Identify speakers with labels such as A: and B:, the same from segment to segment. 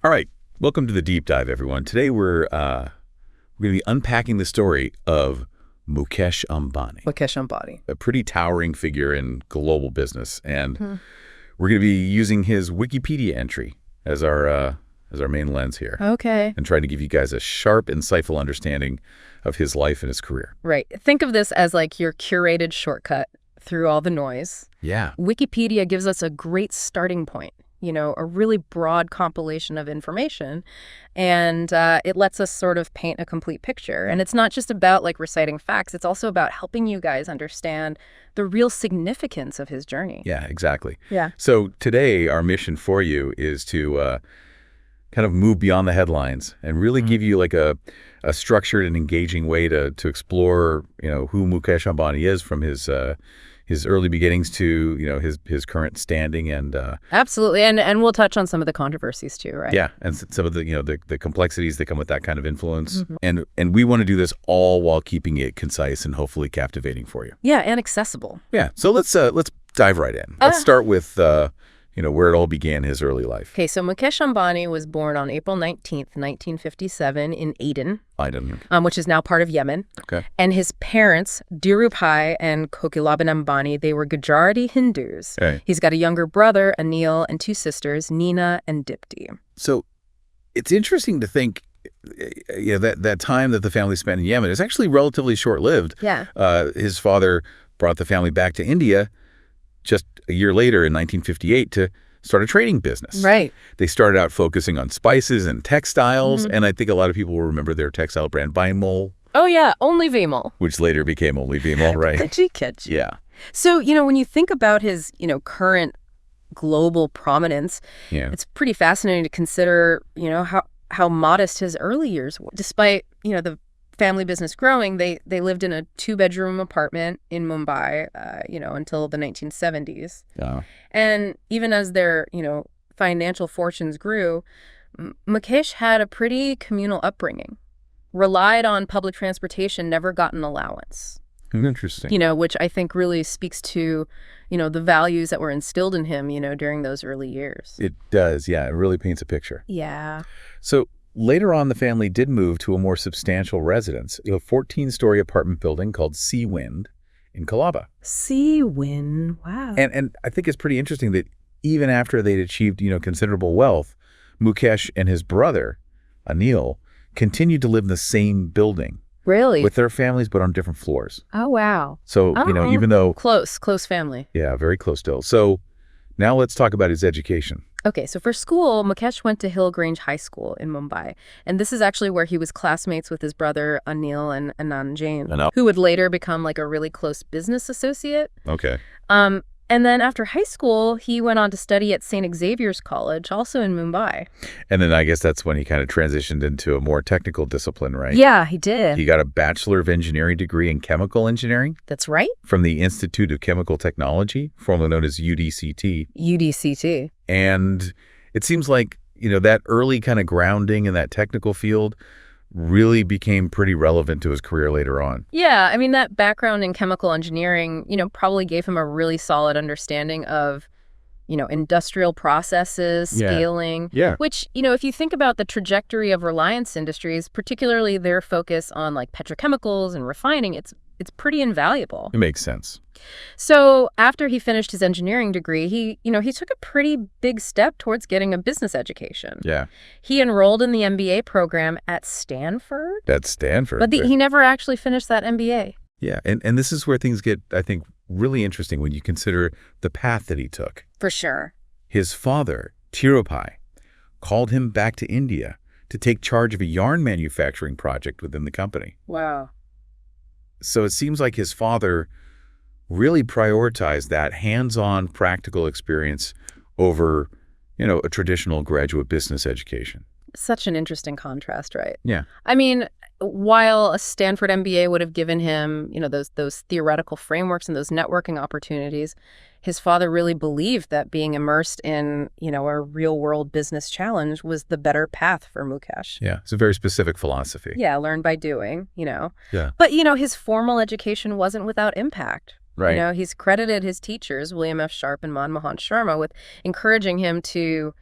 A: All right, welcome to the deep dive, everyone. Today we're going to be unpacking the story of Mukesh Ambani.
B: Mukesh Ambani.
A: A pretty towering figure in global business, and we're going to be using his Wikipedia entry as our main lens here.
B: Okay.
A: And trying to give you guys a sharp, insightful understanding of his life and his career.
B: Right. Think of this as like your curated shortcut through all the noise.
A: Yeah.
B: Wikipedia gives us a great starting point, a really broad compilation of information, and it lets us sort of paint a complete picture. And it's not just about like reciting facts, it's also about helping you guys understand the real significance of his journey.
A: Yeah, exactly.
B: Yeah.
A: So today our mission for you is to kind of move beyond the headlines and really give you like a structured and engaging way to explore, who Mukesh Ambani is from his early beginnings to, his current standing and
B: Absolutely. And we'll touch on some of the controversies too, right?
A: Yeah, and some of the the complexities that come with that kind of influence. And we want to do this all while keeping it concise and hopefully captivating for you.
B: Yeah, and accessible.
A: Yeah. So let's dive right in. Let's start with where it all began, his early life.
B: Okay, so Mukesh Ambani was born on April 19th, 1957 in Aden, which is now part of Yemen.
A: Okay.
B: And his parents, Dhirubhai and Kokilaban Ambani, they were Gujarati Hindus.
A: Hey.
B: He's got a younger brother, Anil, and two sisters, Nina and Dipti.
A: So it's interesting to think, that time that the family spent in Yemen is actually relatively short-lived.
B: Yeah.
A: His father brought the family back to India just a year later in 1958 to start a trading business.
B: Right.
A: They started out focusing on spices and textiles, and I think a lot of people will remember their textile brand Bimol.
B: Oh, yeah, Only Vimal.
A: Which later became Only Vimal, right?
B: Catchy.
A: Yeah.
B: So, when you think about his, current global prominence, it's pretty fascinating to consider, how modest his early years were. Despite, the family business growing, they lived in a 2-bedroom apartment in Mumbai, until the 1970s.
A: Yeah.
B: And even as their, financial fortunes grew, Mukesh had a pretty communal upbringing, relied on public transportation, never got an allowance.
A: Interesting.
B: Which I think really speaks to, the values that were instilled in him, during those early years.
A: It does, yeah. It really paints a picture.
B: Yeah.
A: So later on, the family did move to a more substantial residence, a 14-story apartment building called Sea Wind in Colaba.
B: Sea Wind, wow.
A: And I think it's pretty interesting that even after they'd achieved, considerable wealth, Mukesh and his brother, Anil, continued to live in the same building.
B: Really?
A: With their families, but on different floors.
B: Oh, wow.
A: So, even though...
B: Close family.
A: Yeah, very close still. So now let's talk about his education.
B: Okay, so for school, Mukesh went to Hill Grange High School in Mumbai. And this is actually where he was classmates with his brother Anil and Anand Jain, who would later become like a really close business associate.
A: Okay.
B: And then after high school, he went on to study at St. Xavier's College, also in Mumbai.
A: And then I guess that's when he kind of transitioned into a more technical discipline, right?
B: Yeah, he did.
A: He got a Bachelor of Engineering degree in Chemical Engineering.
B: That's right.
A: From the Institute of Chemical Technology, formerly known as UDCT.
B: UDCT.
A: And it seems like, that early kind of grounding in that technical field really became pretty relevant to his career later on.
B: Yeah, I mean, that background in chemical engineering, probably gave him a really solid understanding of, industrial processes, scaling.
A: Yeah.
B: Which, if you think about the trajectory of Reliance Industries, particularly their focus on like petrochemicals and refining, it's pretty invaluable.
A: It makes sense.
B: So after he finished his engineering degree, he took a pretty big step towards getting a business education.
A: Yeah.
B: He enrolled in the MBA program at Stanford.
A: At Stanford.
B: But he never actually finished that MBA.
A: Yeah, and this is where things get, I think, really interesting when you consider the path that he took.
B: For sure.
A: His father, Dhirubhai, called him back to India to take charge of a yarn manufacturing project within the company.
B: Wow.
A: So it seems like his father really prioritized that hands-on practical experience over, a traditional graduate business education.
B: Such an interesting contrast, right?
A: Yeah.
B: I mean, while a Stanford MBA would have given him, those theoretical frameworks and those networking opportunities, his father really believed that being immersed in, a real-world business challenge was the better path for Mukesh.
A: Yeah, it's a very specific philosophy.
B: Yeah, learn by doing,
A: Yeah.
B: But, his formal education wasn't without impact.
A: Right.
B: He's credited his teachers, William F. Sharp and Manmohan Sharma, with encouraging him to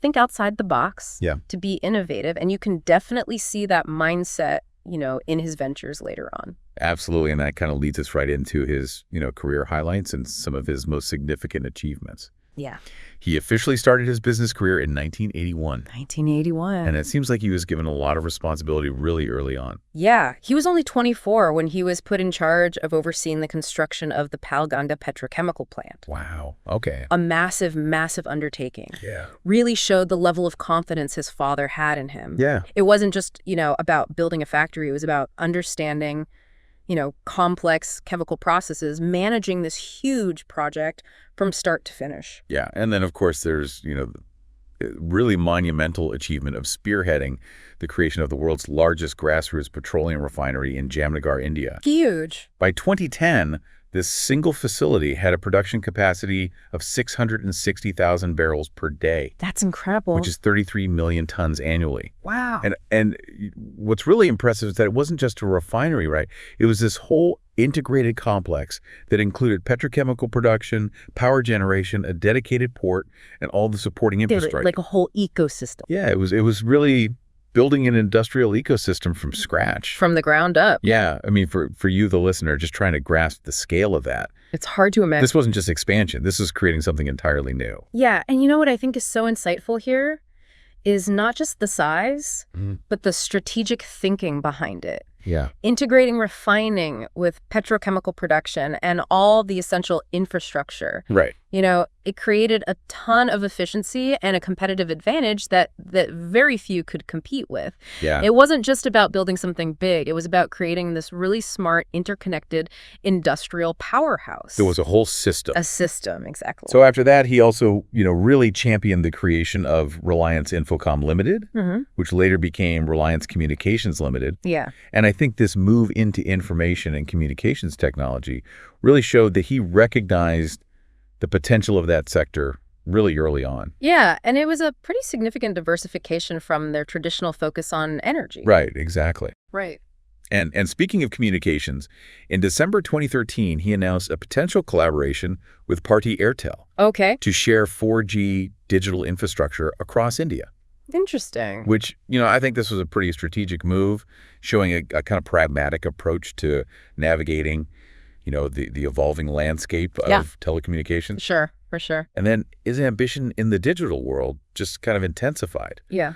B: think outside the box,
A: Yeah.
B: to be innovative. And you can definitely see that mindset, in his ventures later on.
A: Absolutely, and that kind of leads us right into his, career highlights and some of his most significant achievements.
B: Yeah.
A: He officially started his business career in 1981.
B: 1981.
A: And it seems like he was given a lot of responsibility really early on.
B: Yeah. He was only 24 when he was put in charge of overseeing the construction of the Palganga petrochemical plant.
A: Wow. Okay.
B: A massive, massive undertaking.
A: Yeah.
B: Really showed the level of confidence his father had in him.
A: Yeah.
B: It wasn't just, about building a factory. It was about understanding complex chemical processes, managing this huge project from start to finish.
A: Yeah. And then, of course, there's, really monumental achievement of spearheading the creation of the world's largest grassroots petroleum refinery in Jamnagar, India.
B: Huge.
A: By 2010, this single facility had a production capacity of 660,000 barrels per day.
B: That's incredible.
A: Which is 33 million tons annually.
B: Wow.
A: And what's really impressive is that it wasn't just a refinery, right? It was this whole integrated complex that included petrochemical production, power generation, a dedicated port, and all the supporting infrastructure.
B: Like a whole ecosystem.
A: Yeah, it was really building an industrial ecosystem from scratch.
B: From the ground up.
A: Yeah. I mean, for you, the listener, just trying to grasp the scale of that.
B: It's hard to imagine.
A: This wasn't just expansion. This was creating something entirely new.
B: Yeah. And what I think is so insightful here is not just the size, but the strategic thinking behind it.
A: Yeah.
B: Integrating refining with petrochemical production and all the essential infrastructure.
A: Right.
B: It created a ton of efficiency and a competitive advantage that very few could compete with.
A: Yeah.
B: It wasn't just about building something big. It was about creating this really smart, interconnected industrial powerhouse.
A: There was a whole system.
B: A system, exactly.
A: So after that, he also, really championed the creation of Reliance Infocom Limited, which later became Reliance Communications Limited.
B: Yeah.
A: And I think this move into information and communications technology really showed that he recognized the potential of that sector really early on.
B: Yeah, and it was a pretty significant diversification from their traditional focus on energy.
A: Right, exactly.
B: Right.
A: And speaking of communications, in December 2013, he announced a potential collaboration with Bharti Airtel.
B: Okay.
A: To share 4G digital infrastructure across India.
B: Interesting.
A: Which, I think this was a pretty strategic move, showing a kind of pragmatic approach to navigating the evolving landscape of telecommunications.
B: Sure, for sure.
A: And then his ambition in the digital world just kind of intensified.
B: Yeah.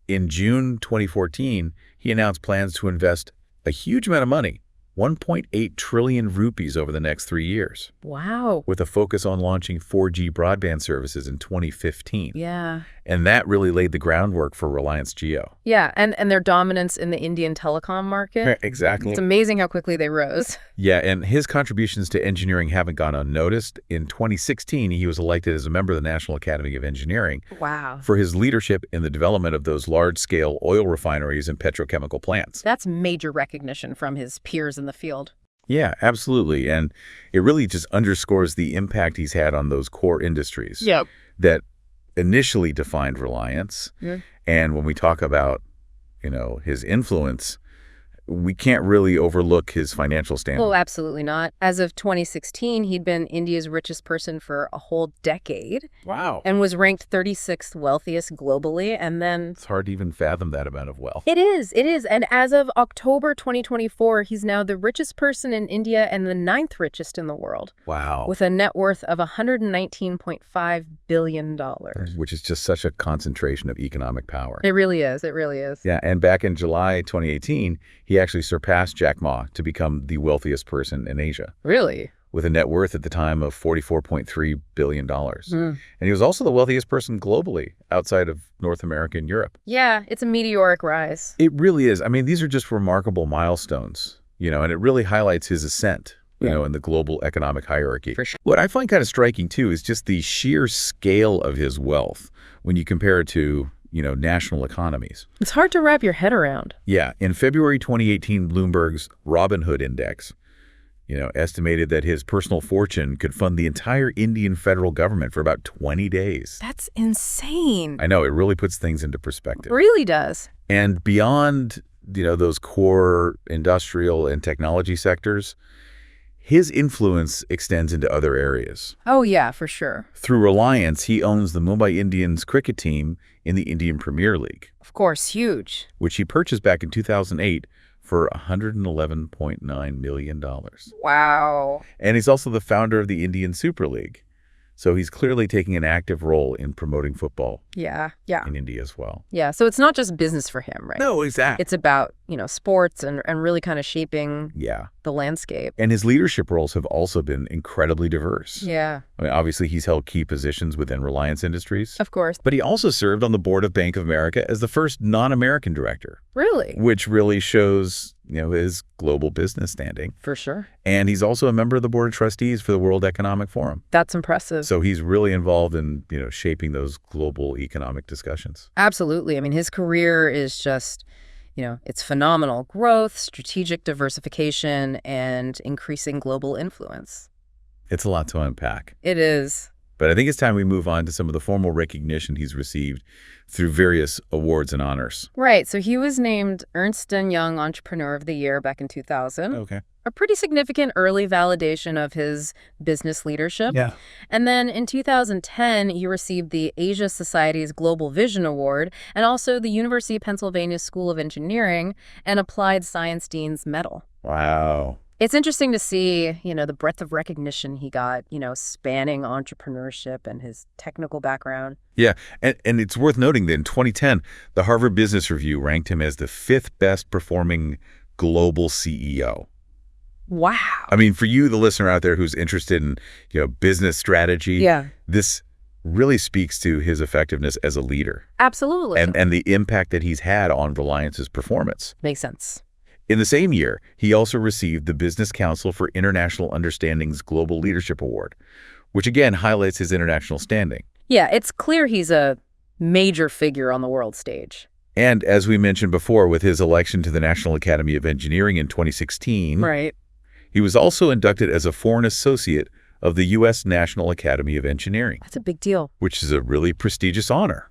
A: In June 2014, he announced plans to invest a huge amount of money, 1.8 trillion rupees over the next 3 years.
B: Wow.
A: With a focus on launching 4G broadband services in 2015.
B: Yeah.
A: And that really laid the groundwork for Reliance Jio.
B: Yeah, and their dominance in the Indian telecom market.
A: Exactly.
B: It's amazing how quickly they rose.
A: Yeah, and his contributions to engineering haven't gone unnoticed. In 2016, he was elected as a member of the National Academy of Engineering.
B: Wow.
A: For his leadership in the development of those large-scale oil refineries and petrochemical plants.
B: That's major recognition from his peers in the field.
A: Yeah, absolutely. And it really just underscores the impact he's had on those core industries.
B: Yep.
A: That initially defined Reliance. Yeah. And when we talk about, his influence, we can't really overlook his financial standing.
B: Oh, absolutely not. As of 2016, he'd been India's richest person for a whole decade.
A: Wow.
B: And was ranked 36th wealthiest globally. And then...
A: It's hard to even fathom that amount of wealth.
B: It is. And as of October 2024, he's now the richest person in India and the 9th richest in the world.
A: Wow.
B: With a net worth of $119.5 billion.
A: Which is just such a concentration of economic power.
B: It really is. It really is.
A: Yeah. And back in July 2018, he actually surpassed Jack Ma to become the wealthiest person in Asia.
B: Really?
A: With a net worth at the time of $44.3 billion. And he was also the wealthiest person globally outside of North America and Europe.
B: Yeah, it's a meteoric rise.
A: It really is. I mean, these are just remarkable milestones, and it really highlights his ascent, in the global economic hierarchy.
B: For sure.
A: What I find kind of striking, too, is just the sheer scale of his wealth when you compare it to national economies.
B: It's hard to wrap your head around.
A: Yeah. In February 2018, Bloomberg's Robinhood Index, estimated that his personal fortune could fund the entire Indian federal government for about 20 days.
B: That's insane.
A: I know. It really puts things into perspective.
B: It really does.
A: And beyond, those core industrial and technology sectors, his influence extends into other areas.
B: Oh, yeah, for sure.
A: Through Reliance, he owns the Mumbai Indians cricket team in the Indian Premier League.
B: Of course, huge.
A: Which he purchased back in 2008 for $111.9 million.
B: Wow.
A: And he's also the founder of the Indian Super League. So he's clearly taking an active role in promoting football in India as well.
B: Yeah, so it's not just business for him, right?
A: No, exactly.
B: It's about, sports and really kind of shaping the landscape.
A: And his leadership roles have also been incredibly diverse.
B: Yeah.
A: I mean, obviously, he's held key positions within Reliance Industries.
B: Of course.
A: But he also served on the board of Bank of America as the first non-American director.
B: Really?
A: Which really shows, his global business standing.
B: For sure.
A: And he's also a member of the board of trustees for the World Economic Forum.
B: That's impressive.
A: So he's really involved in, shaping those global economic discussions.
B: Absolutely. I mean, his career is just, it's phenomenal. Growth, strategic diversification, and increasing global influence.
A: It's a lot to unpack.
B: It is.
A: But I think it's time we move on to some of the formal recognition he's received through various awards and honors.
B: Right. So he was named Ernst & Young Entrepreneur of the Year back in 2000.
A: Okay.
B: A pretty significant early validation of his business leadership.
A: Yeah.
B: And then in 2010, he received the Asia Society's Global Vision Award and also the University of Pennsylvania School of Engineering and Applied Science Dean's Medal.
A: Wow.
B: It's interesting to see, the breadth of recognition he got, spanning entrepreneurship and his technical background.
A: Yeah, and it's worth noting that in 2010, the Harvard Business Review ranked him as the 5th best performing global CEO.
B: Wow.
A: I mean, for you, the listener out there who's interested in, business strategy, this really speaks to his effectiveness as a leader.
B: Absolutely.
A: And the impact that he's had on Reliance's performance.
B: Makes sense.
A: In the same year, he also received the Business Council for International Understanding's Global Leadership Award, which again highlights his international standing.
B: Yeah, it's clear he's a major figure on the world stage.
A: And as we mentioned before, with his election to the National Academy of Engineering in 2016,
B: right,
A: he was also inducted as a foreign associate of the U.S. National Academy of Engineering.
B: That's a big deal.
A: Which is a really prestigious honor.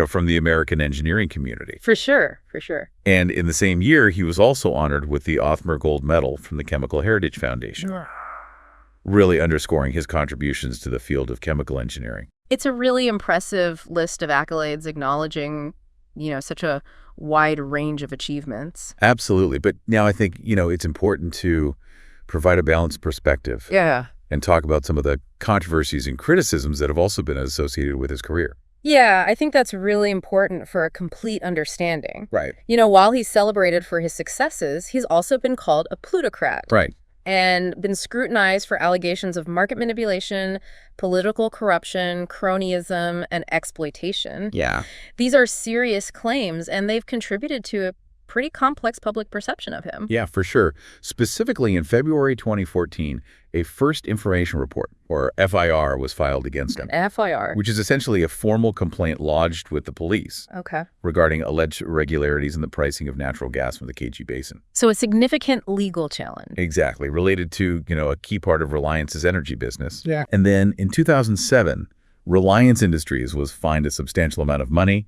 A: From the American engineering community.
B: For sure, for sure.
A: And in the same year, he was also honored with the Othmer Gold Medal from the Chemical Heritage Foundation, really underscoring his contributions to the field of chemical engineering.
B: It's a really impressive list of accolades acknowledging, such a wide range of achievements.
A: Absolutely. But now I think, it's important to provide a balanced perspective.
B: Yeah.
A: And talk about some of the controversies and criticisms that have also been associated with his career.
B: Yeah, I think that's really important for a complete understanding.
A: Right.
B: While he's celebrated for his successes, he's also been called a plutocrat.
A: Right.
B: And been scrutinized for allegations of market manipulation, political corruption, cronyism, and exploitation.
A: Yeah.
B: These are serious claims, and they've contributed to a pretty complex public perception of him.
A: Yeah, for sure. Specifically, in February 2014, a First Information Report, or FIR, was filed against him.
B: FIR.
A: Which is essentially a formal complaint lodged with the police.
B: Okay.
A: Regarding alleged irregularities in the pricing of natural gas from the KG Basin.
B: So a significant legal challenge.
A: Exactly. Related to, a key part of Reliance's energy business.
B: Yeah.
A: And then in 2007, Reliance Industries was fined a substantial amount of money,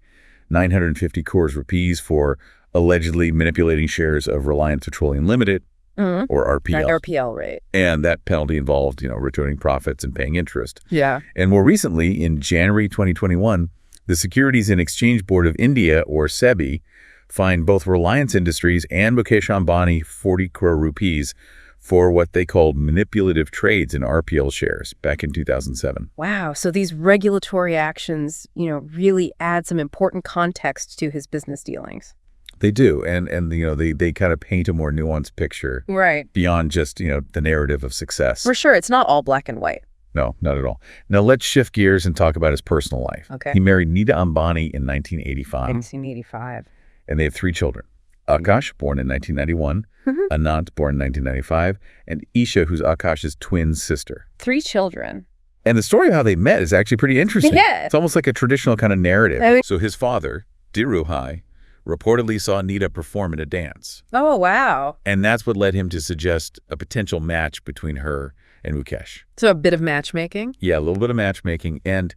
A: 950 crores rupees, for allegedly manipulating shares of Reliance Petroleum Limited, or RPL.
B: RPL, right.
A: And that penalty involved, returning profits and paying interest.
B: Yeah.
A: And more recently, in January 2021, the Securities and Exchange Board of India, or SEBI, fined both Reliance Industries and Mukesh Ambani 40 crore rupees for what they called manipulative trades in RPL shares back in 2007.
B: Wow. So these regulatory actions, really add some important context to his business dealings.
A: They do, and they kind of paint a more nuanced picture,
B: right,
A: beyond just the narrative of success.
B: For sure, it's not all black and white.
A: No, not at all. Now let's shift gears and talk about his personal life.
B: Okay.
A: He married Nita Ambani in 1985.
B: 1985.
A: And they have 3 children: Akash, born in 1991, Anant, born in 1995, and Isha, who's Akash's twin sister.
B: 3 children.
A: And the story of how they met is actually pretty interesting.
B: Yeah.
A: It's almost like a traditional kind of narrative. So his father, Diruhai, reportedly saw Nita perform in a dance.
B: Oh, wow.
A: And that's what led him to suggest a potential match between her and Mukesh.
B: So a bit of matchmaking?
A: Yeah, a little bit of matchmaking. And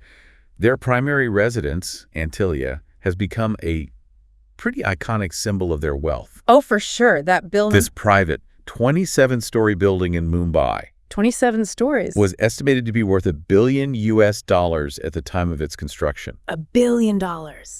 A: their primary residence, Antilia, has become a pretty iconic symbol of their wealth.
B: Oh, for sure. That building.
A: This private 27-story building in Mumbai
B: 27 stories.
A: was estimated to be worth $1 billion at the time of its construction,
B: $1 billion.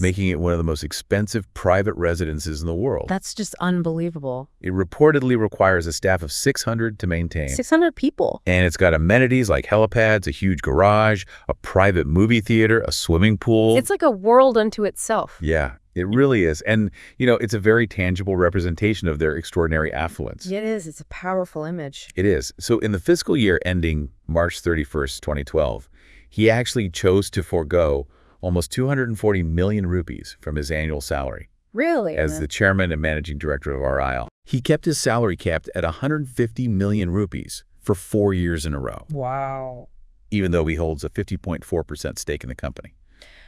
A: making it one of the most expensive private residences in the world.
B: That's just unbelievable.
A: It reportedly requires a staff of 600 to maintain.
B: 600 people.
A: And it's got amenities like helipads, a huge garage, a private movie theater, a swimming pool.
B: It's like a world unto itself.
A: Yeah, it really is. And, you know, it's a very tangible representation of their extraordinary affluence.
B: It is. It's a powerful image.
A: It is. So in the fiscal year ending March 31st, 2012, he actually chose to forego almost 240 million rupees from his annual salary.
B: Really?
A: As the chairman and managing director of RIL. He kept his salary capped at 150 million rupees for 4 years in a row.
B: Wow.
A: Even though he holds a 50.4% stake in the company.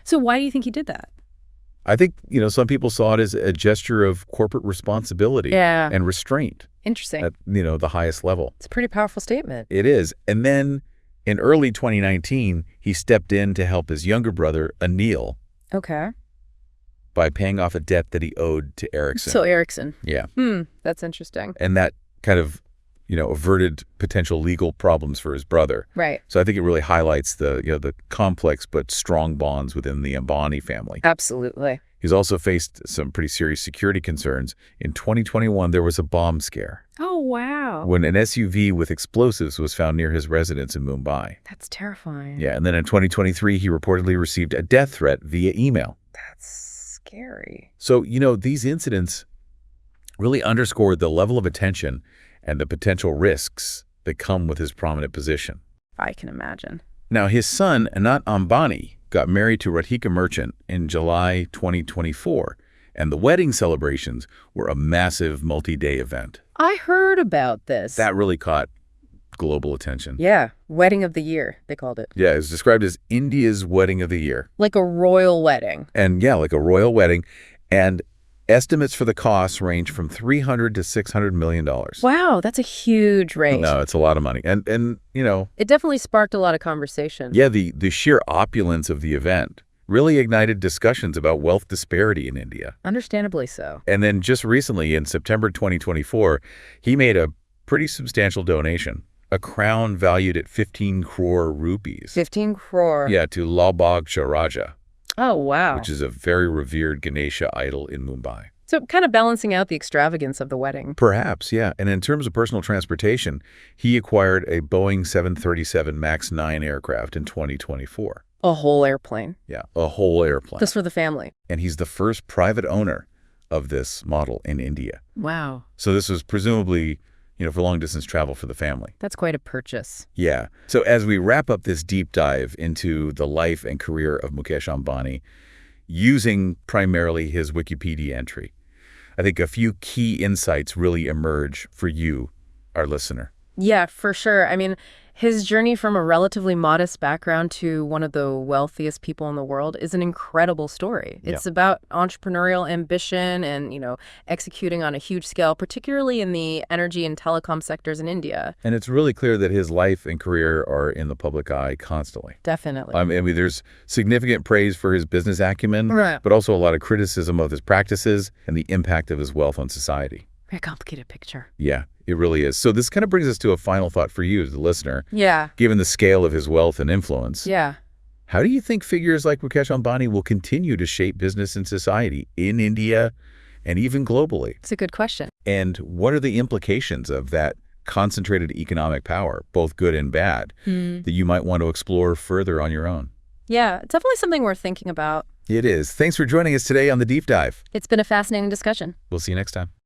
B: So why do you think he did that?
A: I think, you know, some people saw it as a gesture of corporate responsibility and restraint.
B: Interesting.
A: At, you know, the highest level.
B: It's a pretty powerful statement.
A: It is. And then in early 2019, he stepped in to help his younger brother, Anil,
B: Okay.
A: by paying off a debt that he owed to Ericsson.
B: So Ericsson.
A: Yeah.
B: That's interesting.
A: And that kind of, you know, averted potential legal problems for his brother.
B: Right.
A: So I think it really highlights the, you know, the complex but strong bonds within the Ambani family.
B: Absolutely.
A: He's also faced some pretty serious security concerns. In 2021, there was a bomb scare
B: Oh, wow.
A: when an SUV with explosives was found near his residence in Mumbai.
B: That's terrifying.
A: Yeah, and then in 2023, he reportedly received a death threat via email.
B: That's scary.
A: So, you know, these incidents really underscored the level of attention and the potential risks that come with his prominent position.
B: I can imagine.
A: Now, his son, Anant Ambani, got married to Radhika Merchant in July 2024, and the wedding celebrations were a massive multi-day event.
B: I heard about this.
A: That really caught global attention.
B: Yeah. Wedding of the year, they called it.
A: Yeah, it's described as India's wedding of the year.
B: Like a royal wedding.
A: And yeah, like a royal wedding. And estimates for the costs range from $300 to $600 million.
B: Wow, that's a huge range.
A: No, it's a lot of money. And you know,
B: it definitely sparked a lot of conversation.
A: Yeah, the sheer opulence of the event really ignited discussions about wealth disparity in India.
B: Understandably so.
A: And then just recently, in September 2024, he made a pretty substantial donation, a crown valued at 15 crore rupees.
B: 15 crore?
A: Yeah, to Lalbagh Raja.
B: Oh, wow.
A: Which is a very revered Ganesha idol in Mumbai.
B: So kind of balancing out the extravagance of the wedding.
A: Perhaps, yeah. And in terms of personal transportation, he acquired a Boeing 737 MAX 9 aircraft in 2024.
B: A whole airplane.
A: Yeah, a whole airplane.
B: Just for the family.
A: And he's the first private owner of this model in India.
B: Wow.
A: So this was presumably, you know, for long-distance travel for the family.
B: That's quite a purchase.
A: Yeah. So as we wrap up this deep dive into the life and career of Mukesh Ambani, using primarily his Wikipedia entry, I think a few key insights really emerge for you, our listener.
B: Yeah, for sure. I mean, his journey from a relatively modest background to one of the wealthiest people in the world is an incredible story. It's about entrepreneurial ambition and, you know, executing on a huge scale, particularly in the energy and telecom sectors in India.
A: And it's really clear that his life and career are in the public eye constantly.
B: Definitely.
A: I mean, there's significant praise for his business acumen,
B: right,
A: but also a lot of criticism of his practices and the impact of his wealth on society.
B: Very complicated picture.
A: Yeah, it really is. So this kind of brings us to a final thought for you, the listener.
B: Yeah.
A: Given the scale of his wealth and influence.
B: Yeah.
A: How do you think figures like Mukesh Ambani will continue to shape business and society in India and even globally?
B: It's a good question.
A: And what are the implications of that concentrated economic power, both good and bad, that you might want to explore further on your own?
B: Yeah, it's definitely something worth thinking about.
A: It is. Thanks for joining us today on The Deep Dive.
B: It's been a fascinating discussion.
A: We'll see you next time.